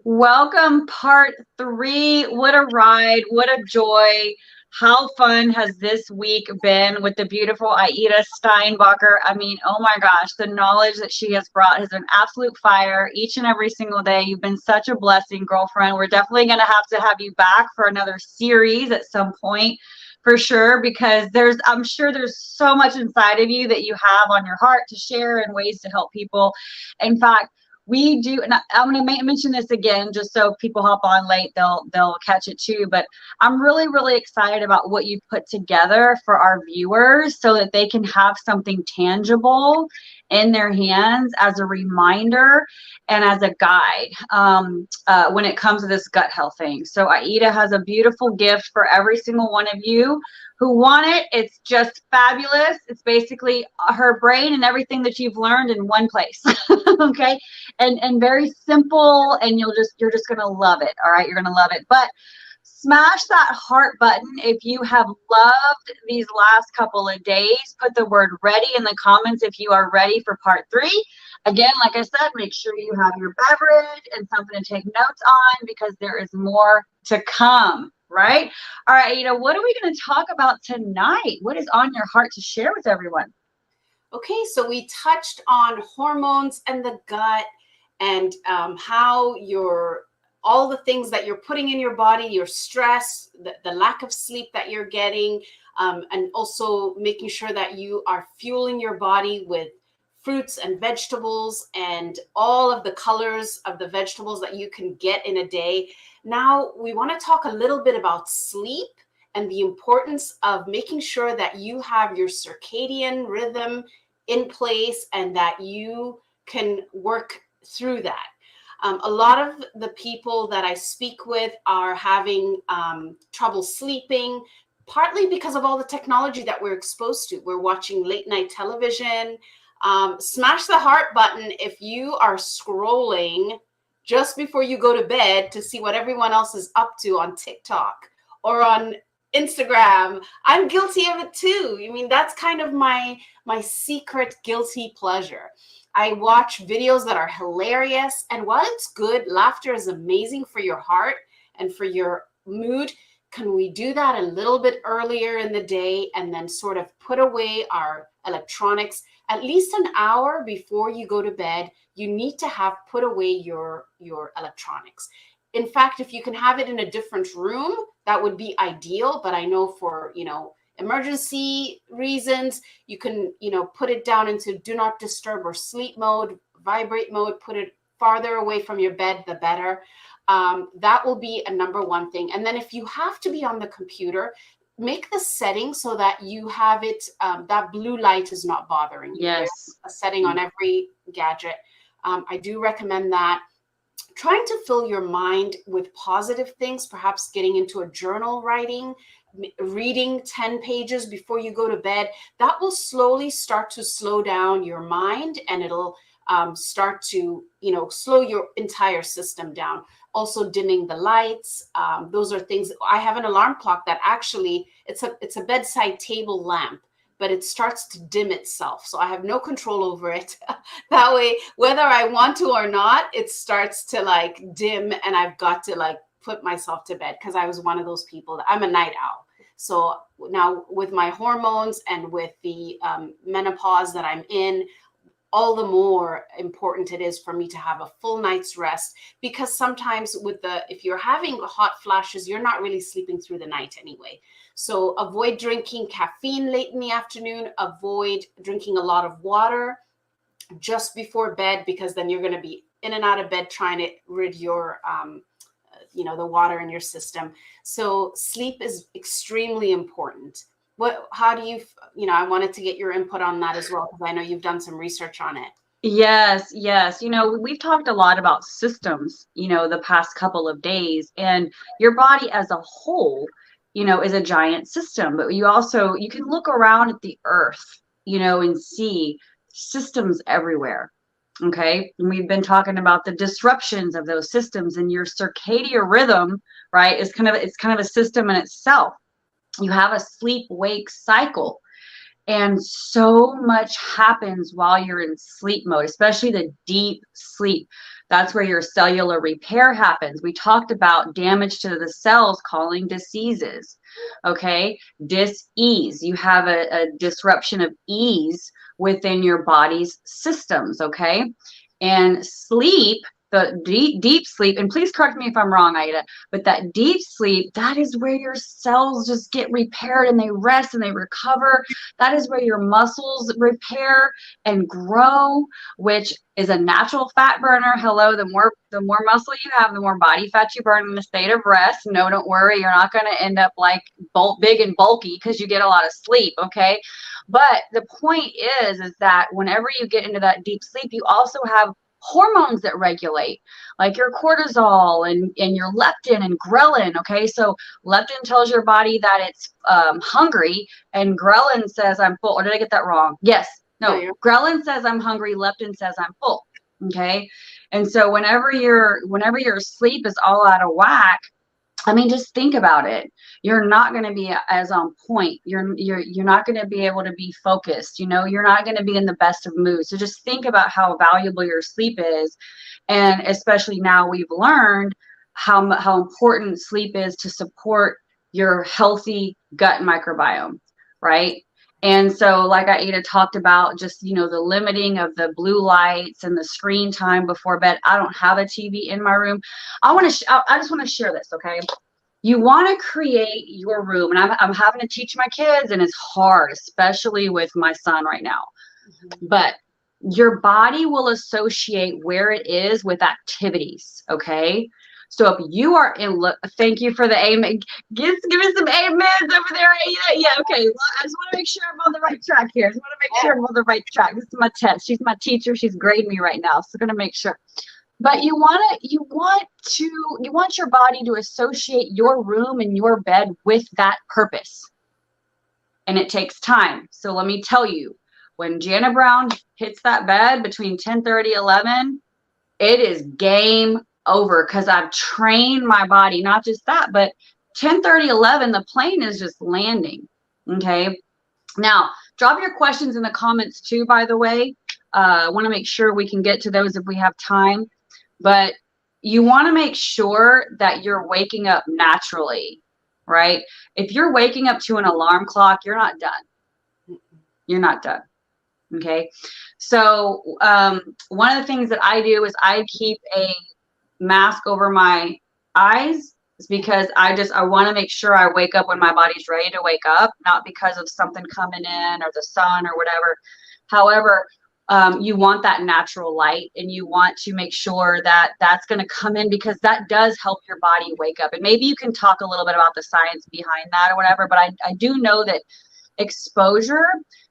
Welcome, part three. What a ride. What a joy. How fun has this week been with the beautiful Aida Steinbacher? I mean, oh my gosh, the knowledge that she has brought has been absolute fire each and every single day. You've been such a blessing, girlfriend. We're definitely going to have you back for another series at some point for sure, because I'm sure there's so much inside of you that you have on your heart to share and ways to help people. In fact, we do, and I'm going to mention this again, just so people hop on late, they'll catch it too. But I'm really excited about what you've put together for our viewers, so that they can have something tangible in their hands as a reminder and as a guide when it comes to this gut health thing. So Aida has a beautiful gift for every single one of you who want it. It's just fabulous. It's basically her brain and everything that you've learned in one place. Okay. And very simple, and you're just gonna love it. All right, you're gonna love it. But smash that heart button if you have loved these last couple of days. Put the word ready in the comments if you are ready for part three. Again, like I said, make sure you have your beverage and something to take notes on, because there is more to come. Right? All right, what are we going to talk about tonight? What is on your heart to share with everyone? Okay, so we touched on hormones and the gut, and how all the things that you're putting in your body, your stress, the lack of sleep that you're getting, and also making sure that you are fueling your body with fruits and vegetables and all of the colors of the vegetables that you can get in a day. Now, we want to talk a little bit about sleep and the importance of making sure that you have your circadian rhythm in place and that you can work through that. A lot of the people that I speak with are having trouble sleeping, partly because of all the technology that we're exposed to. We're watching late night television. Smash the heart button if you are scrolling just before you go to bed to see what everyone else is up to on TikTok or on Instagram. I'm guilty of it too. I mean, that's kind of my secret guilty pleasure. I watch videos that are hilarious, and while it's good, laughter is amazing for your heart and for your mood. Can we do that a little bit earlier in the day and then sort of put away our electronics at least an hour before you go to bed? You need to have put away your electronics. In fact, if you can have it in a different room, that would be ideal. But I know for, emergency reasons, you can, put it down into do not disturb or sleep mode, vibrate mode, put it farther away from your bed, the better. That will be a number one thing. And then if you have to be on the computer, make the setting so that you have it, that blue light is not bothering you. Yes. There's a setting on every gadget. I do recommend that. Trying to fill your mind with positive things, perhaps getting into a journal writing, reading 10 pages before you go to bed. That will slowly start to slow down your mind, and it'll start to, slow your entire system down. Also dimming the lights. Those are things. I have an alarm clock that actually, it's a bedside table lamp, but it starts to dim itself. So I have no control over it. That way, whether I want to or not, it starts to dim, and I've got to put myself to bed, because I was one of those people that I'm a night owl. So now with my hormones and with the menopause that I'm in, all the more important it is for me to have a full night's rest, because sometimes if you're having hot flashes, you're not really sleeping through the night anyway. So avoid drinking caffeine late in the afternoon, avoid drinking a lot of water just before bed, because then you're going to be in and out of bed trying to rid your, the water in your system. So sleep is extremely important. How do you, I wanted to get your input on that as well, because I know you've done some research on it. Yes. We've talked a lot about systems, the past couple of days, and your body as a whole, is a giant system. But you can look around at the earth, and see systems everywhere. Okay. And we've been talking about the disruptions of those systems, and your circadian rhythm, right, it's kind of a system in itself. You have a sleep-wake cycle. And so much happens while you're in sleep mode, especially the deep sleep. That's where your cellular repair happens. We talked about damage to the cells calling diseases. Okay. Dis-ease. You have a disruption of ease within your body's systems. Okay. And sleep, the deep sleep, and please correct me if I'm wrong, Aida, but that deep sleep, that is where your cells just get repaired and they rest and they recover. That is where your muscles repair and grow, which is a natural fat burner. Hello, the more muscle you have, the more body fat you burn in a state of rest. No, don't worry, you're not going to end up like big and bulky because you get a lot of sleep, okay? But the point is that whenever you get into that deep sleep, you also have hormones that regulate, like your cortisol and your leptin and ghrelin. Okay, so leptin tells your body that it's hungry, and ghrelin says I'm full. Or did I get that wrong? Yes. No, ghrelin says I'm hungry, leptin says I'm full. Okay, and so whenever your sleep is all out of whack, I mean, just think about it. You're not going to be as on point. You're not going to be able to be focused. You know, you're not going to be in the best of moods. So just think about how valuable your sleep is. And especially now we've learned how important sleep is to support your healthy gut microbiome, right? And so, like Aida talked about, just, you know, the limiting of the blue lights and the screen time before bed. I don't have a TV in my room. I just want to share this, okay? You want to create your room, and I'm having to teach my kids, and it's hard, especially with my son right now. But your body will associate where it is with activities, okay? So if you are in, thank you for the amen. Give me some amens over there, Aida. Yeah, okay. Well, I just want to make sure I'm on the right track here. I just want to make sure I'm on the right track. This is my test. She's my teacher. She's grading me right now. So I'm going to make sure. But you want your body to associate your room and your bed with that purpose. And it takes time. So let me tell you, when Jana Brown hits that bed between 10:30, 11, it is game over, because I've trained my body. Not just that, but 10:30, 11, the plane is just landing. Okay. Now, drop your questions in the comments too, by the way. I want to make sure we can get to those if we have time. But you want to make sure that you're waking up naturally, right? If you're waking up to an alarm clock, you're not done. You're not done. Okay. So one of the things that I do is I keep a mask over my eyes. It's because I want to make sure I wake up when my body's ready to wake up, not because of something coming in or the sun or whatever. However, you want that natural light, and you want to make sure that that's going to come in, because that does help your body wake up. And maybe you can talk a little bit about the science behind that or whatever, but I do know that exposure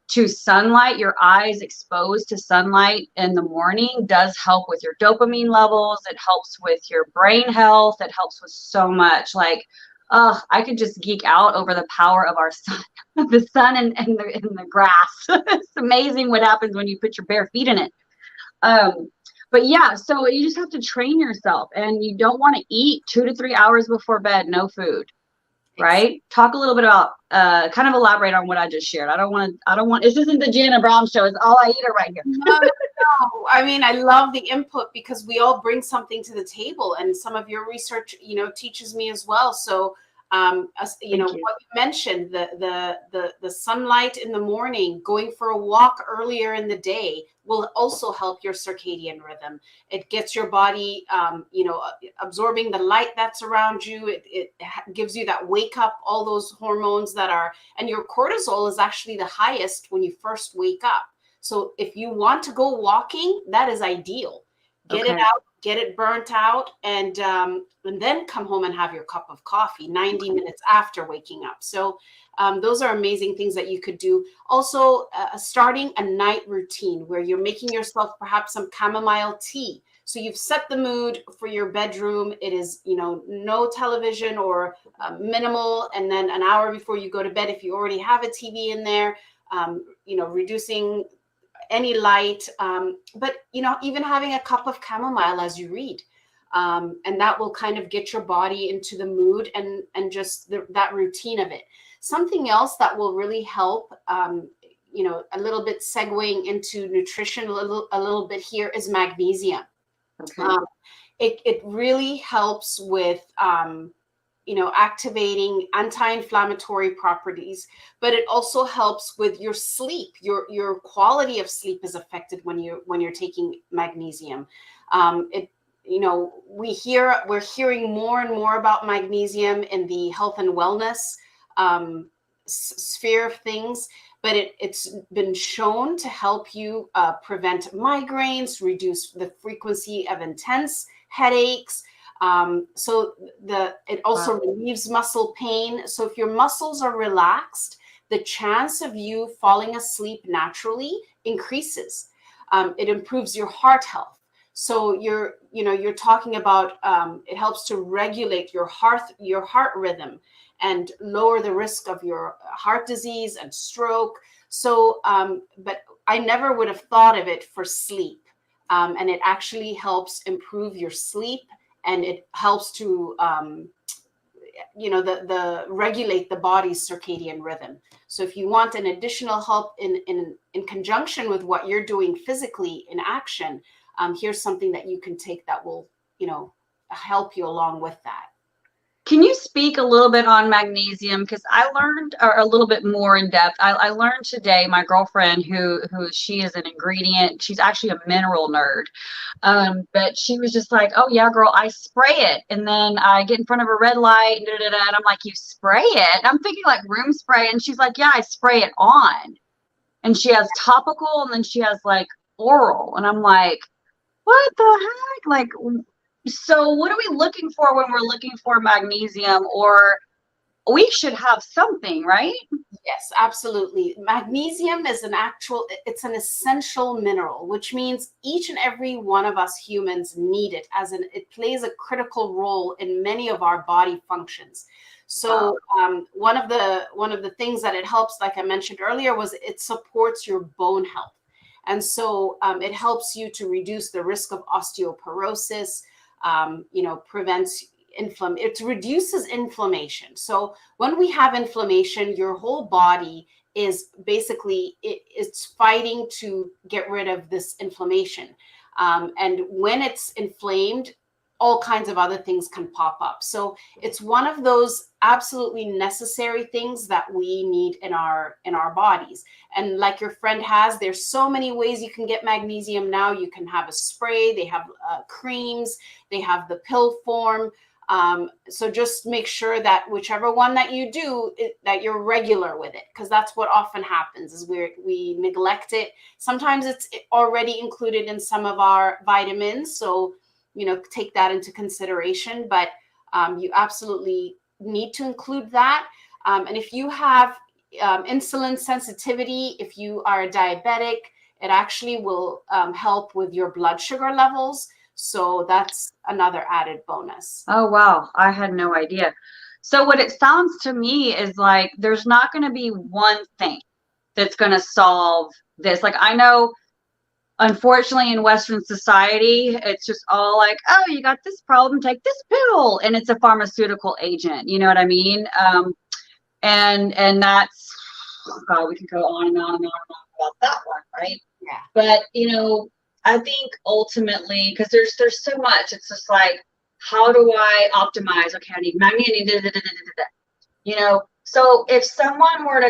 to sunlight, your eyes exposed to sunlight in the morning, does help with your dopamine levels. It helps with your brain health. It helps with so much. Like, I could just geek out over the power of our sun, the sun and the grass. It's amazing what happens when you put your bare feet in it. But yeah, so you just have to train yourself, and you don't want to eat 2 to 3 hours before bed, no food. Right? Talk a little bit about, kind of elaborate on what I just shared. I don't want, this isn't the Jana Brown show. It's all I eat right here. No. I mean, I love the input, because we all bring something to the table, and some of your research, you know, teaches me as well. So, what you mentioned, the sunlight in the morning, going for a walk earlier in the day will also help your circadian rhythm. It gets your body, absorbing the light that's around you. It gives you that wake up, all those hormones and your cortisol is actually the highest when you first wake up. So if you want to go walking, that is ideal. Get it out, get it burnt out, and then come home and have your cup of coffee 90 minutes after waking up. So those are amazing things that you could do. Also, starting a night routine where you're making yourself perhaps some chamomile tea. So you've set the mood for your bedroom. It is, no television or minimal. And then an hour before you go to bed, if you already have a TV in there, reducing any light, but even having a cup of chamomile as you read, and that will kind of get your body into the mood and just that routine of it. Something else that will really help, a little bit segueing into nutrition a little bit here, is magnesium. Okay. Um, it really helps with activating anti-inflammatory properties, but it also helps with your sleep. Your quality of sleep is affected when you're taking magnesium. It we're hearing more and more about magnesium in the health and wellness sphere of things, but it's been shown to help you prevent migraines, reduce the frequency of intense headaches. So it also Wow. relieves muscle pain. So if your muscles are relaxed, the chance of you falling asleep naturally increases. It improves your heart health. So you're talking about it helps to regulate your heart rhythm and lower the risk of your heart disease and stroke. So, but I never would have thought of it for sleep. And it actually helps improve your sleep, and it helps to the regulate the body's circadian rhythm. So if you want an additional help in conjunction with what you're doing physically in action, here's something that you can take that will help you along with that. Can you speak a little bit on magnesium? Because I learned a little bit more in depth. I learned today, my girlfriend, who she is an ingredient, she's actually a mineral nerd. But she was just like, oh yeah, girl, I spray it. And then I get in front of a red light, and I'm like, you spray it? I'm thinking like room spray. And she's like, yeah, I spray it on. And she has topical, and then she has like oral. And I'm like, what the heck? Like, so what are we looking for when we're looking for magnesium? Or we should have something, right? Yes, absolutely. Magnesium is it's an essential mineral, which means each and every one of us humans need it, it plays a critical role in many of our body functions. So one of the things that it helps, like I mentioned earlier, was it supports your bone health. And so it helps you to reduce the risk of osteoporosis, prevents it reduces inflammation. So when we have inflammation, your whole body is basically it's fighting to get rid of this inflammation. And when it's inflamed, all kinds of other things can pop up. So it's one of those absolutely necessary things that we need in our bodies. And like your friend has, there's so many ways you can get magnesium now. You can have a spray, they have creams, they have the pill form. So just make sure that whichever one that you do, that you're regular with it, because that's what often happens is we neglect it. Sometimes it's already included in some of our vitamins, so take that into consideration. But you absolutely need to include that. And if you have insulin sensitivity, if you are a diabetic, it actually will help with your blood sugar levels. So that's another added bonus. Oh, wow. I had no idea. So what it sounds to me is like there's not going to be one thing that's going to solve this. Like I know, unfortunately, in Western society, it's just all like, oh, you got this problem, take this pill, and it's a pharmaceutical agent. You know what I mean? And that's, oh God, we can go on and on and on and on about that one, right? Yeah. But I think ultimately, because there's so much, it's just like, how do I optimize? Okay, I need magnesium, So if someone were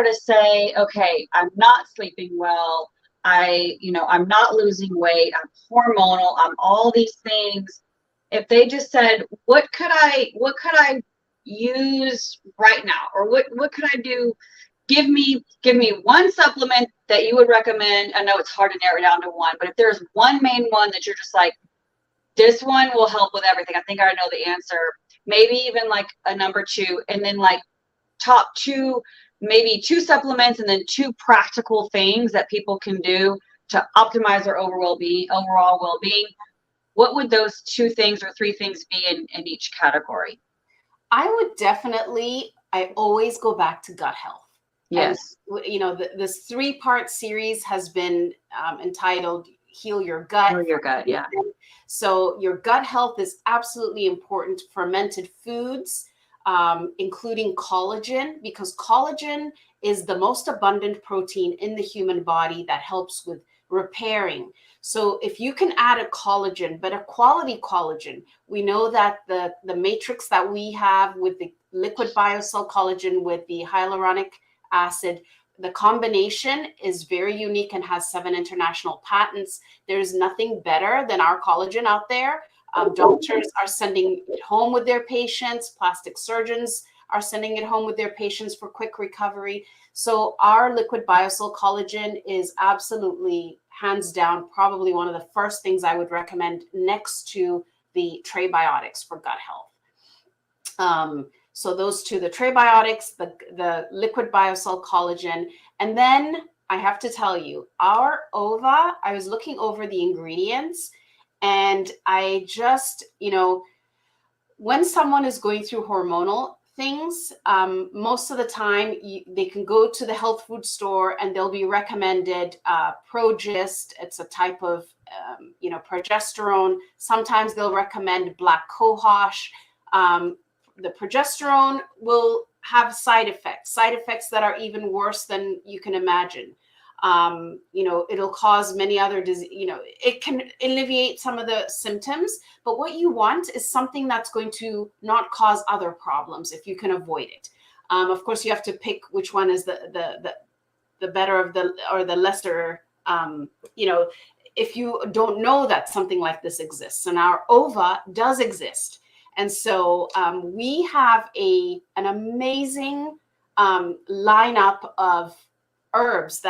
to say, okay, I'm not sleeping well, I'm not losing weight, I'm hormonal, I'm all these things. If they just said, what could I use right now, or what could I do? Give me one supplement that you would recommend. I know it's hard to narrow it down to one, but if there's one main one that you're just like, this one will help with everything, I think I know the answer. Maybe even like a number two, and then like top two, maybe two supplements, and then two practical things that people can do to optimize their overall well-being. What would those two things or three things be in each category? I always go back to gut health. Yes. And this 3-part series has been entitled Heal Your Gut. Heal Your Gut, yeah. So your gut health is absolutely important. Fermented foods, including collagen, because collagen is the most abundant protein in the human body that helps with repairing. So if you can add a collagen, but a quality collagen, we know that the matrix that we have with the liquid biocell collagen with the hyaluronic acid, the combination is very unique and has 7 international patents. There's nothing better than our collagen out there. Doctors are sending it home with their patients. Plastic surgeons are sending it home with their patients for quick recovery. So our liquid biocell collagen is absolutely, hands down, probably one of the first things I would recommend next to the Trebiotics for gut health. So those two, the Trebiotics, the liquid biocell collagen. And then I have to tell you, our ova, I was looking over the ingredients, and I just, when someone is going through hormonal things, most of the time they can go to the health food store and they'll be recommended Progest. It's a type of progesterone. Sometimes they'll recommend black cohosh. The progesterone will have side effects that are even worse than you can imagine. It'll cause many other disease. It can alleviate some of the symptoms, but what you want is something that's going to not cause other problems if you can avoid it. Of course, you have to pick which one is the better of the lesser. If you don't know that something like this exists, and our ova does exist. And so we have an amazing lineup of herbs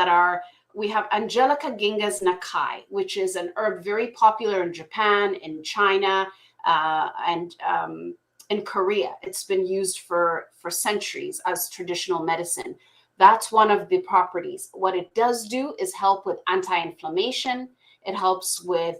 we have Angelica Ginga's Nakai, which is an herb very popular in Japan, in China, and in Korea. It's been used for centuries as traditional medicine. That's one of the properties. What it does do is help with anti-inflammation. It helps with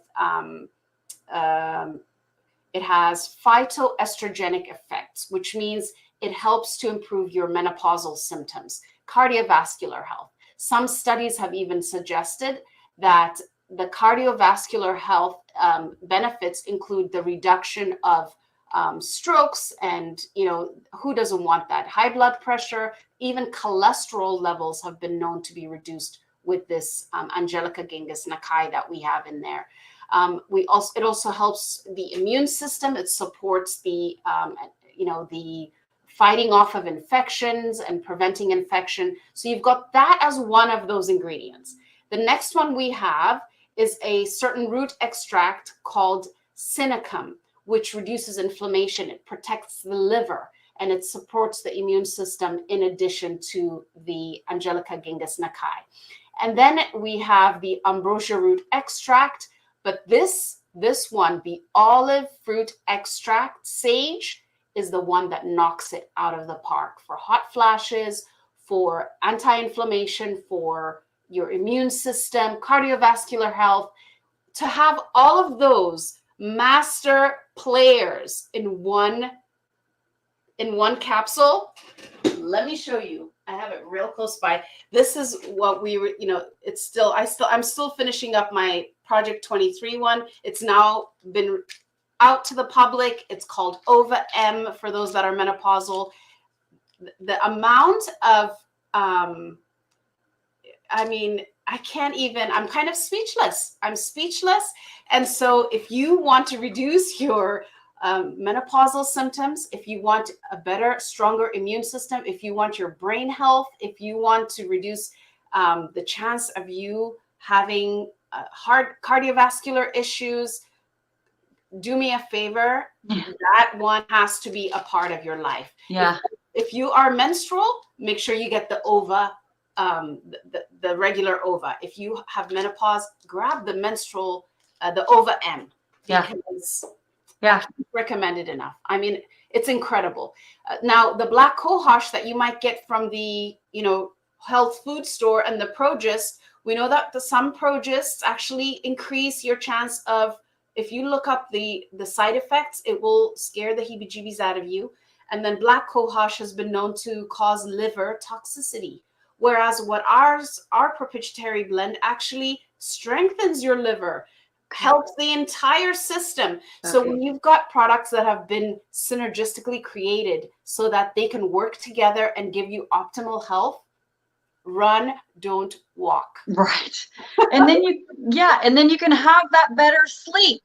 it has phytoestrogenic effects, which means it helps to improve your menopausal symptoms, cardiovascular health. Some studies have even suggested that the cardiovascular health benefits include the reduction of strokes, and who doesn't want that? High blood pressure, even cholesterol levels have been known to be reduced with this Angelica Ginga's Nakai that we have in there. It also helps the immune system. It supports the fighting off of infections and preventing infection. So you've got that as one of those ingredients. The next one we have is a certain root extract called Sinicum, which reduces inflammation. It protects the liver, and it supports the immune system in addition to the Angelica Ginga's Nakai. And then we have the ambrosia root extract, but this one, the olive fruit extract, sage, is the one that knocks it out of the park for hot flashes, for anti-inflammation, for your immune system, cardiovascular health. To have all of those master players in one capsule, let me show you. I have it real close by. This is what we were, I'm still finishing up my Project 23 one. It's now been out to the public. It's called Ova M for those that are menopausal. The amount of, I can't even, I'm kind of speechless. I'm speechless. And so if you want to reduce your menopausal symptoms, if you want a better, stronger immune system, if you want your brain health, if you want to reduce the chance of you having heart cardiovascular issues, do me a favor. Yeah. That one has to be a part of your life. Yeah. If you are menstrual, make sure you get the ova, the regular ova. If you have menopause, grab the menstrual, the ova M. Because recommended enough. It's incredible. Now, the black cohosh that you might get from the health food store and the Progest, we know that some Progests actually increase your chance of, if you look up the side effects, it will scare the heebie-jeebies out of you. And then black cohosh has been known to cause liver toxicity, whereas our propitiatory blend actually strengthens your liver, helps the entire system. Okay. So when you've got products that have been synergistically created so that they can work together and give you optimal health, Run, don't walk. Right. And then and then you can have that better sleep,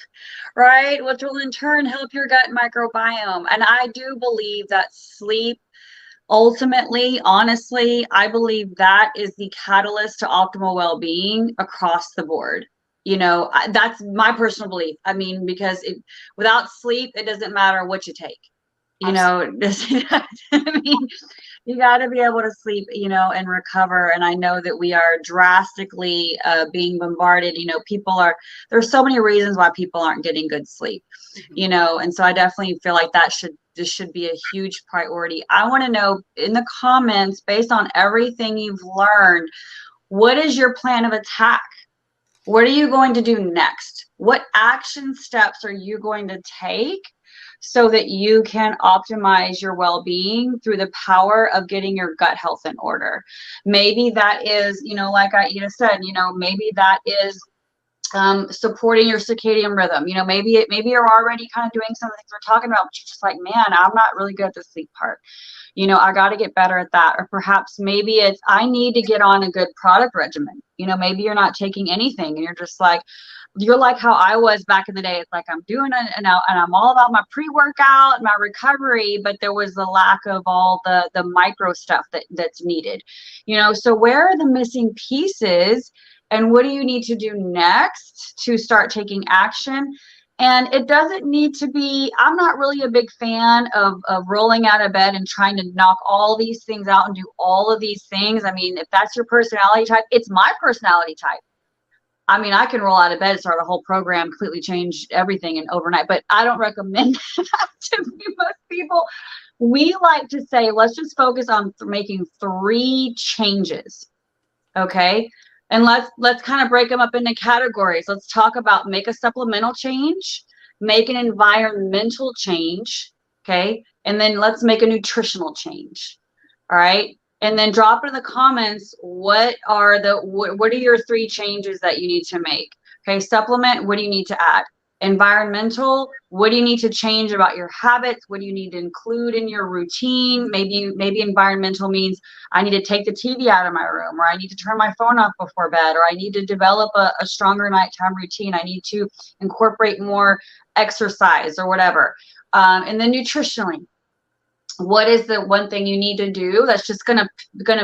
right? Which will in turn help your gut microbiome. And I do believe that sleep, ultimately, honestly, I believe that is the catalyst to optimal well-being across the board. That's my personal belief. I mean, because without sleep, it doesn't matter what you take. I mean, you got to be able to sleep, and recover. And I know that we are drastically being bombarded. There's so many reasons why people aren't getting good sleep, and so I definitely feel like this should be a huge priority. I want to know in the comments, based on everything you've learned, what is your plan of attack? What are you going to do next? What action steps are you going to take so that you can optimize your well-being through the power of getting your gut health in order? Maybe that is, like Aida said, maybe that is supporting your circadian rhythm. Maybe you're already kind of doing some of the things we're talking about, but you're just like, man, I'm not really good at the sleep part. I got to get better at that. Or perhaps maybe it's, I need to get on a good product regimen. Maybe you're not taking anything and you're just like, you're like how I was back in the day. It's like, I'm doing it and I'm all about my pre-workout, my recovery, but there was the lack of all the micro stuff that's needed, so where are the missing pieces and what do you need to do next to start taking action? And it doesn't need to be, I'm not really a big fan of rolling out of bed and trying to knock all these things out and do all of these things. I mean, if that's your personality type, it's my personality type. I mean, I can roll out of bed, start a whole program, completely change everything and overnight, but I don't recommend that to most people. We like to say, let's just focus on making 3 changes. Okay. And let's kind of break them up into categories. Let's talk about make a supplemental change, make an environmental change. Okay. And then let's make a nutritional change. All right. And then drop in the comments, what are your 3 changes that you need to make? Okay, supplement, what do you need to add? Environmental, what do you need to change about your habits? What do you need to include in your routine? Maybe environmental means I need to take the TV out of my room, or I need to turn my phone off before bed, or I need to develop a stronger nighttime routine. I need to incorporate more exercise or whatever. And then nutritionally, what is the one thing you need to do that's just gonna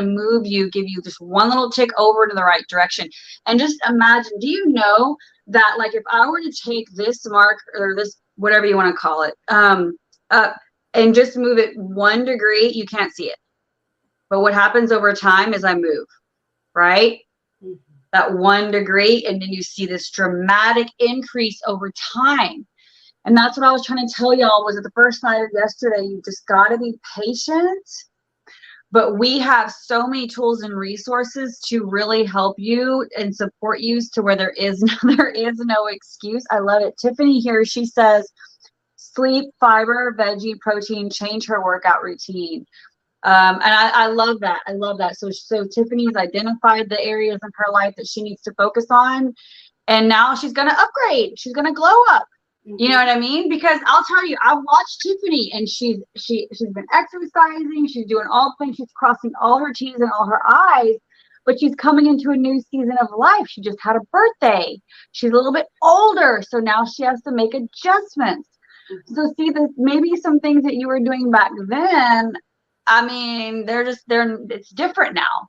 move you, give you just one little tick over to the right direction? And just imagine, do you know that, like, if I were to take this mark or this, whatever you want to call it, and just move it 1 degree, you can't see it. But what happens over time is I move, right? Mm-hmm. That 1 degree, and then you see this dramatic increase over time. And that's what I was trying to tell y'all, was at the first night of yesterday, you just got to be patient. But we have so many tools and resources to really help you and support you to where there is no excuse. I love it. Tiffany here, she says, sleep, fiber, veggie, protein, change her workout routine. And I love that. I love that. So Tiffany's identified the areas in her life that she needs to focus on. And now she's going to upgrade. She's going to glow up. You know what I mean? Because I'll tell you, I've watched Tiffany, and she's been exercising. She's doing all things. She's crossing all her T's and all her I's, but she's coming into a new season of life. She just had a birthday. She's a little bit older, so now she has to make adjustments. So see, maybe some things that you were doing back then, I mean, it's different now,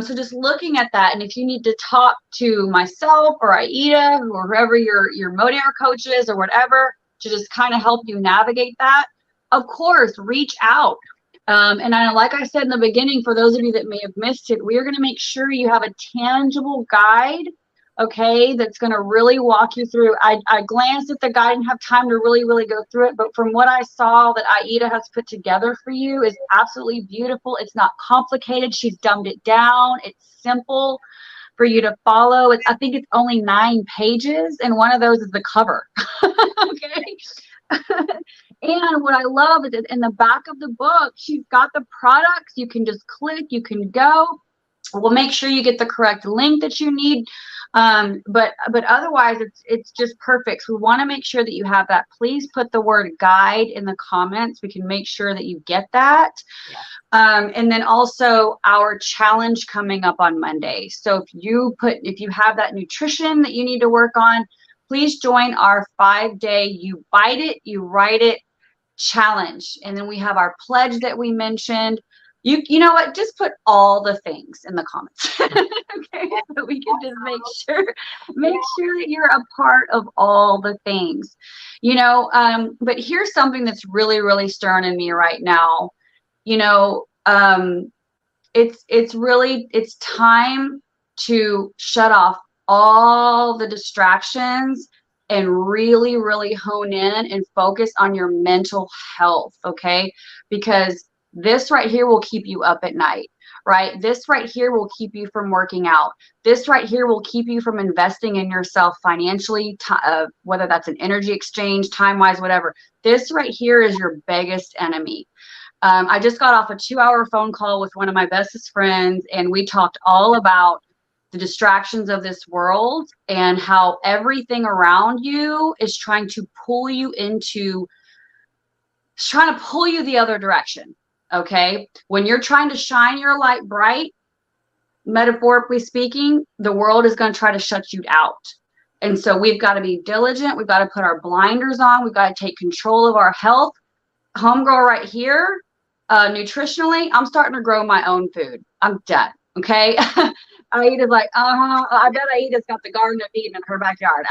so just looking at that. And if you need to talk to myself or Aida or whoever your Modair coach is or whatever, to just kind of help you navigate that, of course, reach out. And like I said in the beginning, for those of you that may have missed it, we are going to make sure you have a tangible guide, okay, that's going to really walk you through. I glanced at the guide and have time to really, really go through it. But from what I saw that Aida has put together for you is absolutely beautiful. It's not complicated. She's dumbed it down. It's simple for you to follow. I think it's only 9 pages, and one of those is the cover. Okay. And what I love is that in the back of the book, she's got the products. You can just click, you can go. We'll make sure you get the correct link that you need But otherwise it's just perfect. So we want to make sure that you have that. Please put the word guide in the comments. We can make sure that you get that. Yeah. And then also our challenge coming up on Monday. So if you have that nutrition that you need to work on, please join our 5-day You Bite It, You Write It challenge. And then we have our pledge that we mentioned. You know what? Just put all the things in the comments. Okay, so we can just make sure that you're a part of all the things. But here's something that's really, really stirring in me right now. It's time to shut off all the distractions and really, really hone in and focus on your mental health, okay? Because this right here will keep you up at night, right? This right here will keep you from working out. This right here will keep you from investing in yourself financially, whether that's an energy exchange, time-wise, whatever. This right here is your biggest enemy. I just got off a 2-hour phone call with one of my bestest friends, and we talked all about the distractions of this world and how everything around you is trying to pull you the other direction. Okay. When you're trying to shine your light bright, metaphorically speaking, the world is going to try to shut you out. And so we've got to be diligent. We've got to put our blinders on. We've got to take control of our health. Homegirl right here, nutritionally, I'm starting to grow my own food. I'm done. Okay. Aida's like, I bet Aida's got the Garden of Eden in her backyard.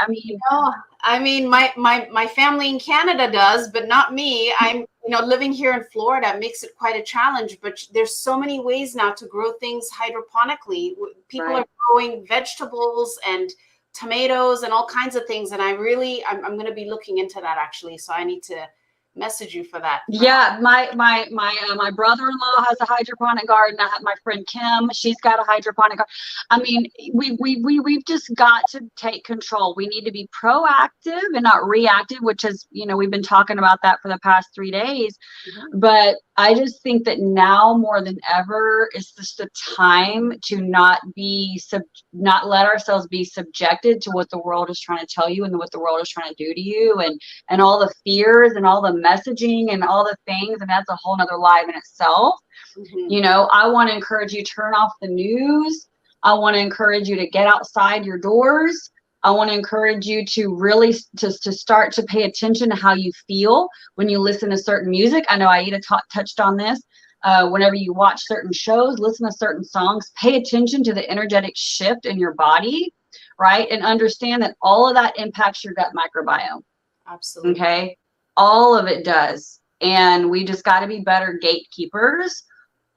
My family in Canada does, but not me. I'm, living here in Florida makes it quite a challenge, but there's so many ways now to grow things hydroponically. People Right. are growing vegetables and tomatoes and all kinds of things. And I'm going to be looking into that actually. So I need to message you for that. Yeah, my brother-in-law has a hydroponic garden. I have my friend Kim, she's got a hydroponic garden. I mean, we've just got to take control. We need to be proactive and not reactive, which is, we've been talking about that for the past 3 days. Mm-hmm. But I just think that now more than ever is just the time to not let ourselves be subjected to what the world is trying to tell you and what the world is trying to do to you, and all the fears and all the messaging and all the things. And that's a whole nother live in itself. Mm-hmm. I want to encourage you to turn off the news. I want to encourage you to get outside your doors. I want to encourage you to really to start to pay attention to how you feel when you listen to certain music. I know Aida touched on this. Whenever you watch certain shows, listen to certain songs, pay attention to the energetic shift in your body, right? And understand that all of that impacts your gut microbiome. Absolutely. Okay. All of it does. And we just got to be better gatekeepers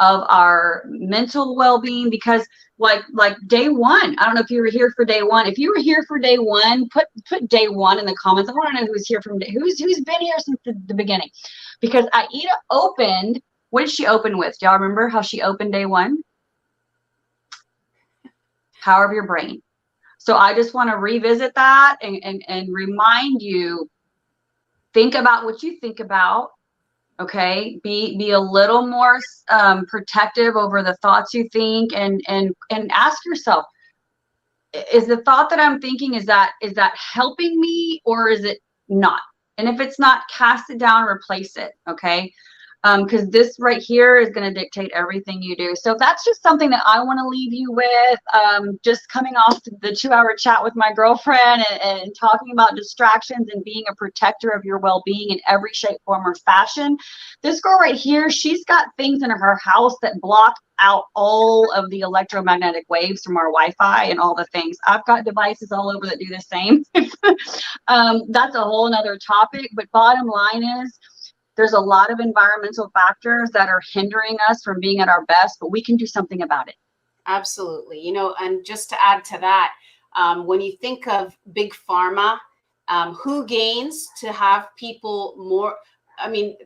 of our mental well-being, because like day one, I don't know if you were here for day one. If you were here for day one, put day one in the comments. I want to know who's here from who's been here since the beginning, because Aida opened. What did she open with? Do y'all remember how she opened day one? Power of your brain. So I just want to revisit that and remind you, think about what you think about. Okay, be a little more protective over the thoughts you think, and ask yourself, is the thought that I'm thinking, is that helping me, or is it not? And if it's not, cast it down, replace it. Okay. Because this right here is going to dictate everything you do. So that's just something that I want to leave you with. Just coming off the 2-hour chat with my girlfriend and talking about distractions and being a protector of your well-being in every shape, form, or fashion. This girl right here, she's got things in her house that block out all of the electromagnetic waves from our Wi-Fi and all the things. I've got devices all over that do the same. That's a whole nother topic. But bottom line is, there's a lot of environmental factors that are hindering us from being at our best, but we can do something about it. Absolutely. And just to add to that, when you think of big pharma, who gains to have people more? I mean,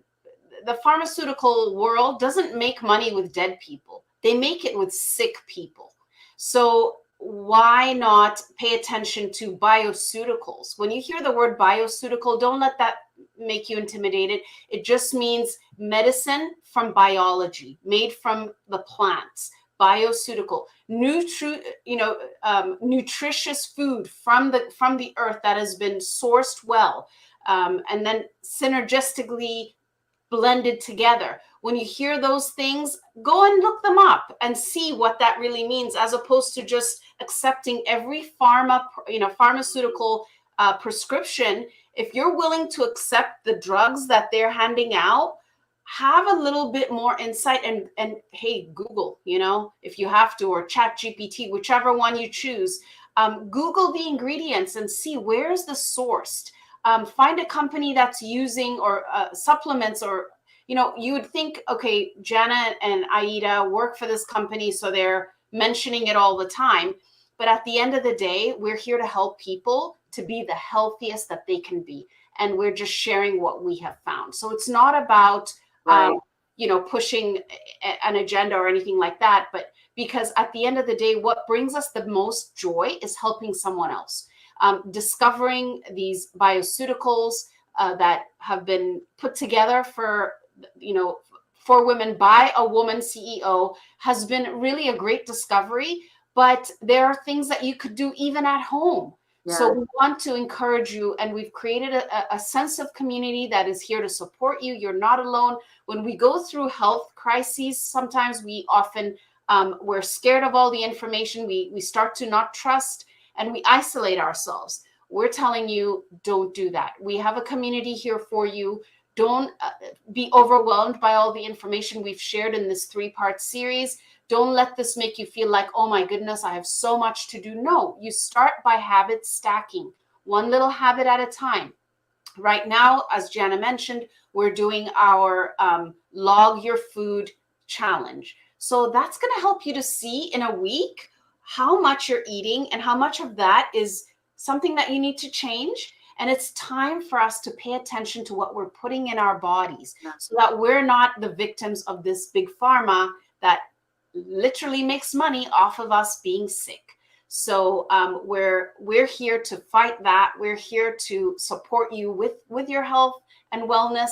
the pharmaceutical world doesn't make money with dead people. They make it with sick people. So why not pay attention to bioceuticals? When you hear the word bioceutical, don't let that make you intimidated. It just means medicine from biology, made from the plants. bioceutical, nutritious food from the earth that has been sourced well, and then synergistically blended together. When you hear those things, go and look them up and see what that really means, as opposed to just accepting every pharmaceutical prescription. If you're willing to accept the drugs that they're handing out, have a little bit more insight, and hey, Google, if you have to, or Chat GPT, whichever one you choose, Google the ingredients and see where's the sourced. Find a company that's using or supplements, or you would think, okay, Jana and Aida work for this company, so they're mentioning it all the time. But at the end of the day, we're here to help people to be the healthiest that they can be. And we're just sharing what we have found. So it's not about, Right. pushing an agenda or anything like that. But because at the end of the day, what brings us the most joy is helping someone else. Discovering these bioceuticals that have been put together for women by a woman CEO has been really a great discovery. But there are things that you could do even at home. Yeah. So we want to encourage you, and we've created a sense of community that is here to support you. You're not alone. When we go through health crises, sometimes we're scared of all the information. We start to not trust, and we isolate ourselves. We're telling you, don't do that. We have a community here for you. Don't be overwhelmed by all the information we've shared in this 3-part series. Don't let this make you feel like, oh my goodness, I have so much to do. No, you start by habit stacking, one little habit at a time. Right now, as Jana mentioned, we're doing our Log Your Food challenge. So that's going to help you to see in a week how much you're eating and how much of that is something that you need to change. And it's time for us to pay attention to what we're putting in our bodies, so that we're not the victims of this big pharma that literally makes money off of us being sick. So we're here to fight that. We're here to support you with your health and wellness.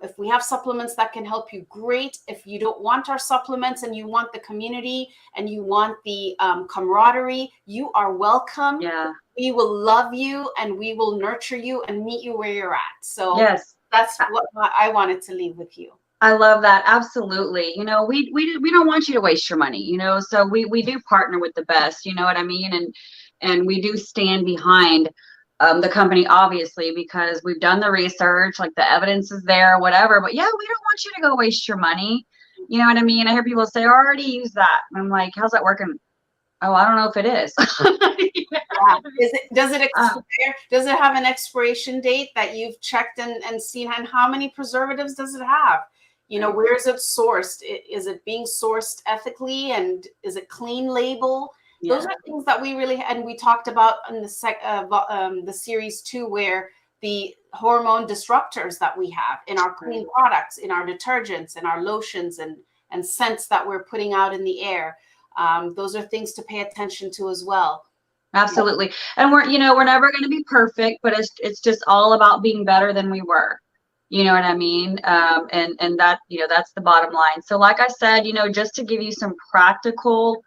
If we have supplements that can help you, great. If you don't want our supplements and you want the community and you want the camaraderie, you are welcome. Yeah. We will love you, and we will nurture you and meet you where you're at. So Yes. that's what I wanted to leave with you. I love that. Absolutely. We don't want you to waste your money, so we do partner with the best, you know what I mean? And we do stand behind the company, obviously, because we've done the research, like the evidence is there, whatever. But yeah, we don't want you to go waste your money. You know what I mean? I hear people say, I already use that. And I'm like, how's that working? Oh, I don't know if it is. Does it expire? Does it have an expiration date that you've checked and seen? And how many preservatives does it have? Where is it sourced? Is it being sourced ethically? And is it clean label? Yeah. Those are things that we really, and we talked about in the series too, where the hormone disruptors that we have in our clean products, in our detergents, in our lotions and scents that we're putting out in the air. Those are things to pay attention to as well. Absolutely. And we're never going to be perfect, but it's just all about being better than we were. You know what I mean? And that, that's the bottom line. So like I said, just to give you some practical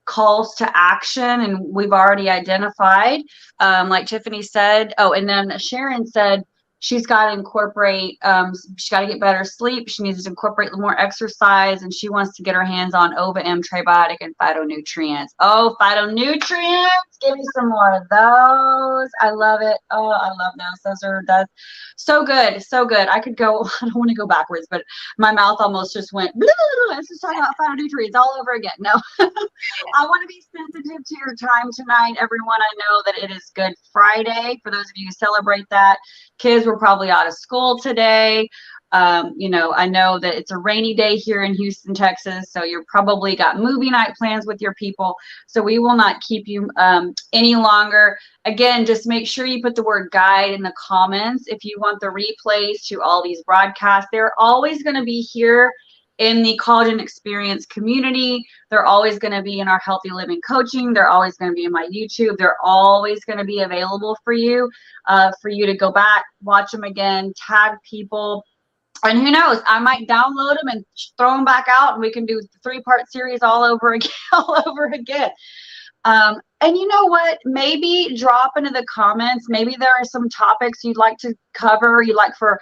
calls to action, and we've already identified, like Tiffany said, and then Sharon said, she's got to incorporate, she's got to get better sleep. She needs to incorporate more exercise, and she wants to get her hands on Ova-M Tribiotic and phytonutrients. Oh, phytonutrients, give me some more of those. I love it. Oh, I love those. That's so good. So good. I could go, I don't want to go backwards, but my mouth almost just went, let's just talk about phytonutrients all over again. No, I want to be sensitive to your time tonight, everyone. I know that it is Good Friday for those of you who celebrate that. Kids were probably out of school today. I know that it's a rainy day here in Houston, Texas, so you're probably got movie night plans with your people. So we will not keep you any longer. Again, just make sure you put the word guide in the comments if you want the replays to all these broadcasts. They're always going to be here in the Collagen Experience community. They're always going to be in our Healthy Living Coaching. They're always going to be in my YouTube. They're always going to be available for you to go back, watch them again, tag people. And who knows, I might download them and throw them back out, and we can do the 3-part series all over again, all over again. And you know what? Maybe drop into the comments. Maybe there are some topics you'd like to cover, you'd like for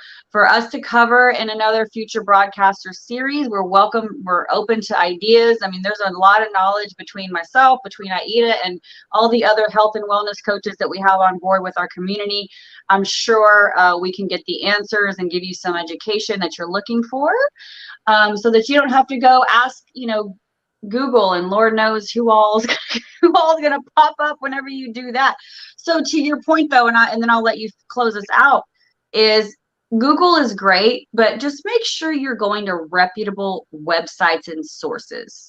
us to cover in another future broadcaster series. We're welcome. We're open to ideas. I mean, there's a lot of knowledge between myself, between Aida, and all the other health and wellness coaches that we have on board with our community. I'm sure we can get the answers and give you some education that you're looking for, so that you don't have to go ask, Google, and Lord knows who all's gonna pop up whenever you do that. So to your point though, and then I'll let you close us out, is Google is great, but just make sure you're going to reputable websites and sources.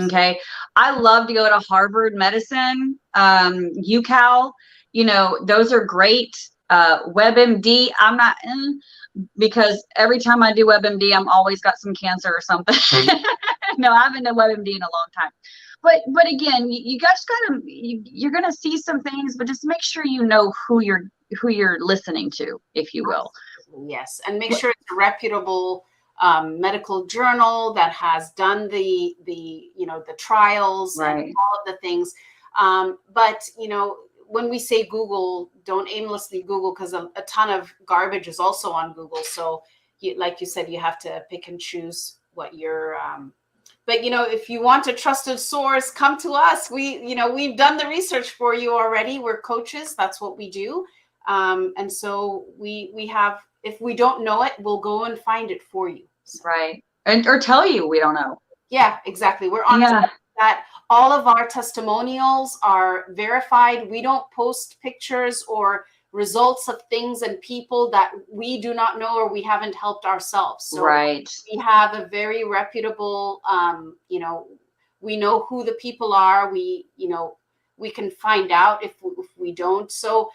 Okay. I love to go to Harvard Medicine, UCal, those are great. WebMD, I'm not in, because every time I do WebMD, I'm always got some cancer or something. No, I haven't done WebMD in a long time. But again, you guys you're gonna see some things, but just make sure you know who you're listening to, if you will. Yes, and make sure it's a reputable medical journal that has done the trials, right, and all of the things. But when we say Google, don't aimlessly Google, because a ton of garbage is also on Google. So, like you said, you have to pick and choose what you're. But if you want a trusted source, come to us. We've done the research for you already. We're coaches. That's what we do. And so we have. If we don't know it, we'll go and find it for you. So. Right, or tell you we don't know. Yeah, exactly. We're honest that all of our testimonials are verified. We don't post pictures or results of things and people that we do not know or we haven't helped ourselves. So right. We have a very reputable, we know who the people are. We can find out if we don't. So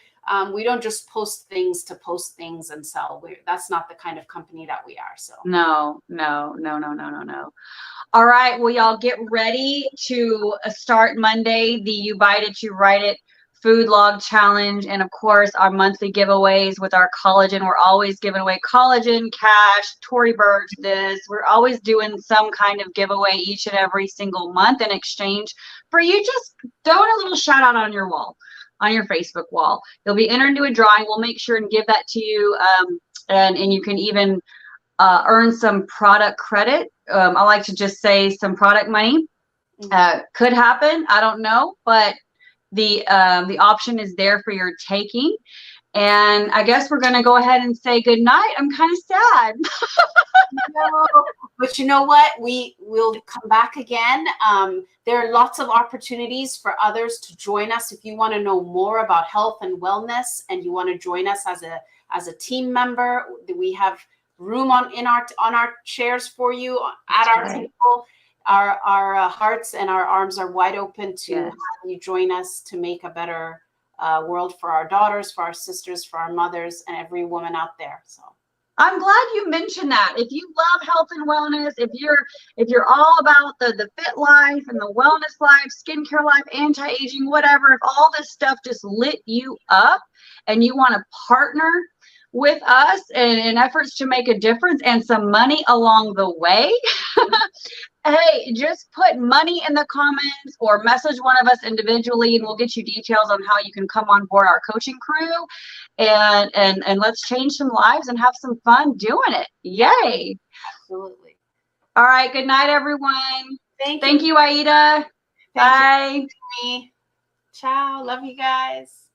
we don't just post things to post things and sell. That's not the kind of company that we are. So no. All right, well, y'all get ready to start Monday, the You Bite It, You Write It Food Log Challenge, and of course our monthly giveaways with our collagen. We're always giving away collagen, cash, Tory Burch, this. We're always doing some kind of giveaway each and every single month in exchange for you just throwing a little shout out on your wall, on your Facebook wall. You'll be entered into a drawing. We'll make sure and give that to you, and you can even earn some product credit. I like to just say some product money. Could happen. I don't know, but the option is there for your taking. And I guess we're going to go ahead and say good night. I'm kind of sad. No, but you know what? We will come back again. There are lots of opportunities for others to join us. If you want to know more about health and wellness, and you want to join us as a team member, we have room on our chairs for you at our table. Our hearts and our arms are wide open to have you join us to make a better world for our daughters, for our sisters, for our mothers, and every woman out there. So I'm glad you mentioned that. If you love health and wellness, if you're all about the fit life and the wellness life, skincare life, anti-aging, whatever, if all this stuff just lit you up and you want to partner with us in efforts to make a difference and some money along the way, hey, just put money in the comments or message one of us individually, and we'll get you details on how you can come on board our coaching crew, and let's change some lives and have some fun doing it. Yay. Absolutely. All right. Good night, everyone. Thank you, Aida. Bye. You. Ciao. Love you guys.